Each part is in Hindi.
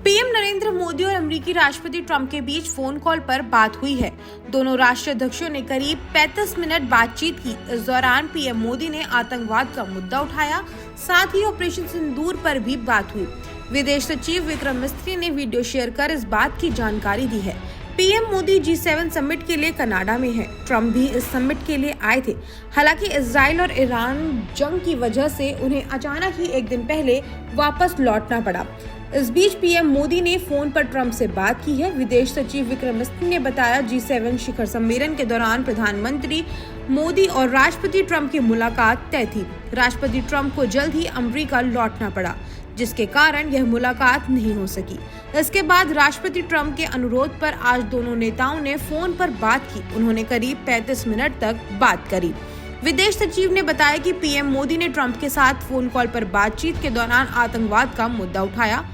पीएम नरेंद्र मोदी और अमेरिकी राष्ट्रपति ट्रंप के बीच फोन कॉल पर बात हुई है। दोनों राष्ट्राध्यक्षों ने करीब 35 मिनट बातचीत की। इस दौरान पीएम मोदी ने आतंकवाद का मुद्दा उठाया, साथ ही ऑपरेशन सिंदूर पर भी बात हुई। विदेश सचिव विक्रम मिस्त्री ने वीडियो शेयर कर इस बात की जानकारी दी है। पीएम मोदी G7 समिट के लिए कनाडा में हैं। ट्रंप भी इस समिट के लिए आए थे। हालांकि इजराइल और ईरान जंग की वजह से उन्हें अचानक ही एक दिन पहले वापस लौटना पड़ा। इस बीच पीएम मोदी ने फोन पर ट्रंप से बात की है। विदेश सचिव विक्रम मिस्त्री ने बताया, G7 शिखर सम्मेलन के दौरान प्रधानमंत्री मोदी और राष्ट्रपति ट्रंप की मुलाकात तय थी। राष्ट्रपति ट्रंप को जल्द ही अमेरिका लौटना पड़ा, जिसके कारण यह मुलाकात नहीं हो सकी। इसके बाद राष्ट्रपति ट्रंप के अनुरोध पर आज दोनों नेताओं ने फोन पर बात की। उन्होंने करीब 35 मिनट तक बात करी। विदेश सचिव ने बताया कि पीएम मोदी ने ट्रंप के साथ फोन कॉल पर बातचीत के दौरान आतंकवाद का मुद्दा उठाया।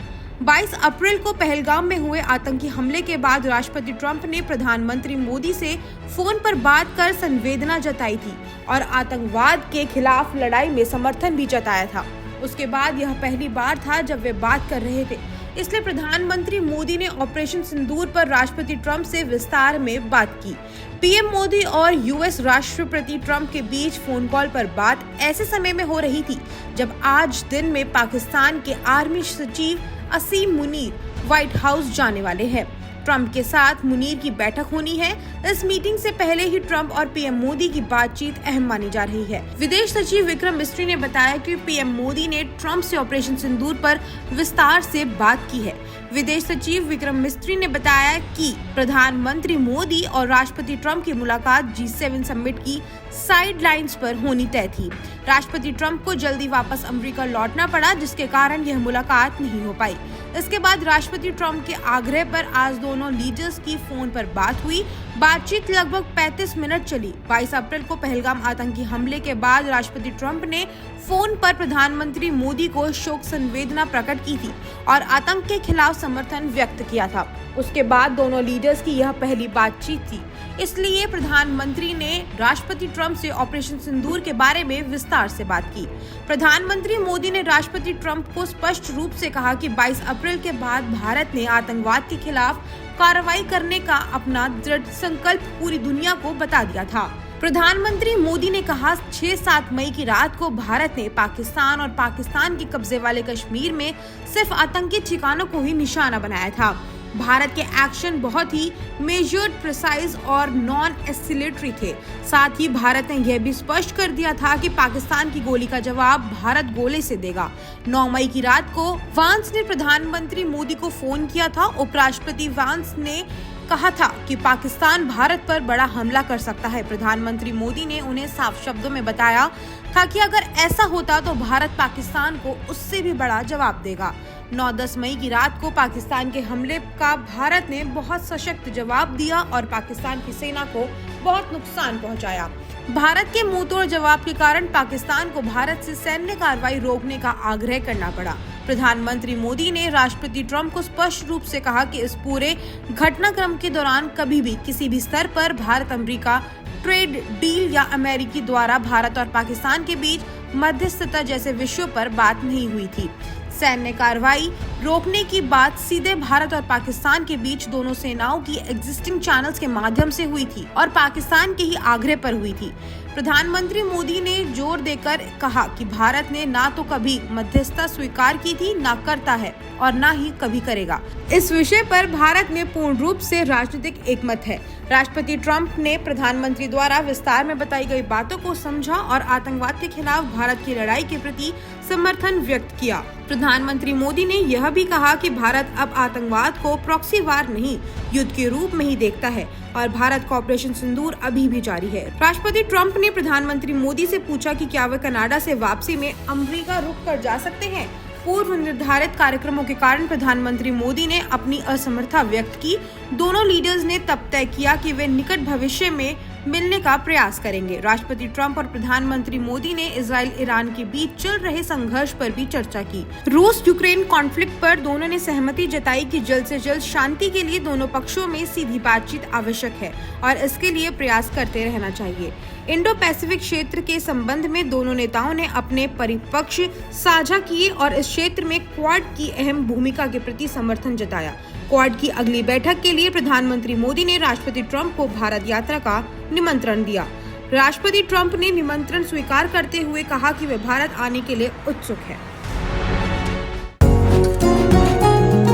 22 अप्रैल को पहलगाम में हुए आतंकी हमले के बाद राष्ट्रपति ट्रंप ने प्रधानमंत्री मोदी से फोन पर बात कर संवेदना जताई थी और आतंकवाद के खिलाफ लड़ाई में समर्थन भी जताया था। उसके बाद यह पहली बार था जब वे बात कर रहे थे, इसलिए प्रधानमंत्री मोदी ने ऑपरेशन सिंदूर पर राष्ट्रपति ट्रंप से विस्तार में बात की। पीएम मोदी और यूएस राष्ट्रपति ट्रंप के बीच फोन कॉल पर बात ऐसे समय में हो रही थी जब आज दिन में पाकिस्तान के आर्मी सचिव असीम मुनीर व्हाइट हाउस जाने वाले हैं। ट्रंप के साथ मुनीर की बैठक होनी है। इस मीटिंग से पहले ही ट्रंप और पीएम मोदी की बातचीत अहम मानी जा रही है। विदेश सचिव विक्रम मिस्त्री ने बताया कि पीएम मोदी ने ट्रंप से ऑपरेशन सिंदूर पर विस्तार से बात की है। विदेश सचिव विक्रम मिस्त्री ने बताया कि प्रधानमंत्री मोदी और राष्ट्रपति ट्रंप की मुलाकात G7 समिट की साइडलाइंस पर होनी तय थी। राष्ट्रपति ट्रंप को जल्दी वापस अमेरिका लौटना पड़ा, जिसके कारण यह मुलाकात नहीं हो पाई। इसके बाद राष्ट्रपति ट्रंप के आग्रह पर आज दोनों लीडर्स की फोन पर बात हुई। बातचीत लगभग 35 मिनट चली। 22 अप्रैल को पहलगाम आतंकी हमले के बाद राष्ट्रपति ट्रंप ने फोन पर प्रधानमंत्री मोदी को शोक संवेदना प्रकट की थी और आतंक के खिलाफ समर्थन व्यक्त किया था। उसके बाद दोनों लीडर्स की यह पहली बातचीत थी, इसलिए प्रधानमंत्री ने राष्ट्रपति ट्रंप से ऑपरेशन सिंदूर के बारे में विस्तार से बात की। प्रधानमंत्री मोदी ने राष्ट्रपति ट्रंप को स्पष्ट रूप से कहा कि 22 अप्रैल के बाद भारत ने आतंकवाद के खिलाफ कार्रवाई करने का अपना दृढ़ संकल्प पूरी दुनिया को बता दिया था। प्रधानमंत्री मोदी ने कहा, 6-7 मई की रात को भारत ने पाकिस्तान और पाकिस्तान के कब्जे वाले कश्मीर में सिर्फ आतंकी ठिकानों को ही निशाना बनाया था। भारत के एक्शन बहुत ही मेजर्ड, प्रिसाइज और नॉन एस्केलेटरी थे। साथ ही भारत ने यह भी स्पष्ट कर दिया था कि पाकिस्तान की गोली का जवाब भारत गोले से देगा। 9 मई की रात को वांस ने प्रधानमंत्री मोदी को फोन किया था। उपराष्ट्रपति वांस ने कहा था कि पाकिस्तान भारत पर बड़ा हमला कर सकता है। प्रधानमंत्री मोदी ने उन्हें साफ शब्दों में बताया था कि अगर ऐसा होता तो भारत पाकिस्तान को उससे भी बड़ा जवाब देगा। 9-10 मई की रात को पाकिस्तान के हमले का भारत ने बहुत सशक्त जवाब दिया और पाकिस्तान की सेना को बहुत नुकसान पहुंचाया। भारत के मुंहतोड़ जवाब के कारण पाकिस्तान को भारत से सैन्य कार्रवाई रोकने का आग्रह करना पड़ा। प्रधानमंत्री मोदी ने राष्ट्रपति ट्रंप को स्पष्ट रूप से कहा कि इस पूरे घटनाक्रम के दौरान कभी भी किसी भी स्तर पर भारत अमेरिका ट्रेड डील या अमेरिकी द्वारा भारत और पाकिस्तान के बीच मध्यस्थता जैसे विषयों पर बात नहीं हुई थी। सैन्य कार्रवाई रोकने की बात सीधे भारत और पाकिस्तान के बीच दोनों सेनाओं की एग्जिस्टिंग चैनल्स के माध्यम से हुई थी और पाकिस्तान के ही आग्रह पर हुई थी। प्रधानमंत्री मोदी ने जोर देकर कहा कि भारत ने ना तो कभी मध्यस्थता स्वीकार की थी, ना करता है और ना ही कभी करेगा। इस विषय पर भारत में पूर्ण रूप से राजनीतिक एकमत है। राष्ट्रपति ट्रंप ने प्रधानमंत्री द्वारा विस्तार में बताई गई बातों को समझा और आतंकवाद के खिलाफ भारत की लड़ाई के प्रति समर्थन व्यक्त किया। प्रधानमंत्री मोदी ने यह भी कहा कि भारत अब आतंकवाद को प्रॉक्सी वार नहीं, युद्ध के रूप में ही देखता है और भारत का ऑपरेशन सिंदूर अभी भी जारी है। राष्ट्रपति ट्रंप ने प्रधानमंत्री मोदी से पूछा कि क्या वे कनाडा से वापसी में अमेरिका रुक कर जा सकते हैं। पूर्व निर्धारित कार्यक्रमों के कारण प्रधानमंत्री मोदी ने अपनी असमर्थता व्यक्त की। दोनों लीडर्स ने तब तय किया कि वे निकट भविष्य में मिलने का प्रयास करेंगे। राष्ट्रपति ट्रंप और प्रधानमंत्री मोदी ने इजराइल ईरान के बीच चल रहे संघर्ष पर भी चर्चा की। रूस यूक्रेन कॉन्फ्लिक्ट पर दोनों ने सहमति जताई कि जल्द से जल्द शांति के लिए दोनों पक्षों में सीधी बातचीत आवश्यक है और इसके लिए प्रयास करते रहना चाहिए। इंडो पैसिफिक क्षेत्र के संबंध में दोनों नेताओं ने अपने परिपक्ष साझा किए और इस क्षेत्र में क्वाड की अहम भूमिका के प्रति समर्थन जताया। क्वाड की अगली बैठक के लिए प्रधानमंत्री मोदी ने राष्ट्रपति ट्रंप को भारत यात्रा का निमंत्रण दिया। राष्ट्रपति ट्रंप ने निमंत्रण स्वीकार करते हुए कहा कि वे भारत आने के लिए उत्सुक हैं।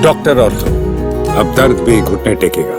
डॉक्टर ऑर्थो, अब दर्द भी घुटने टेकेगा।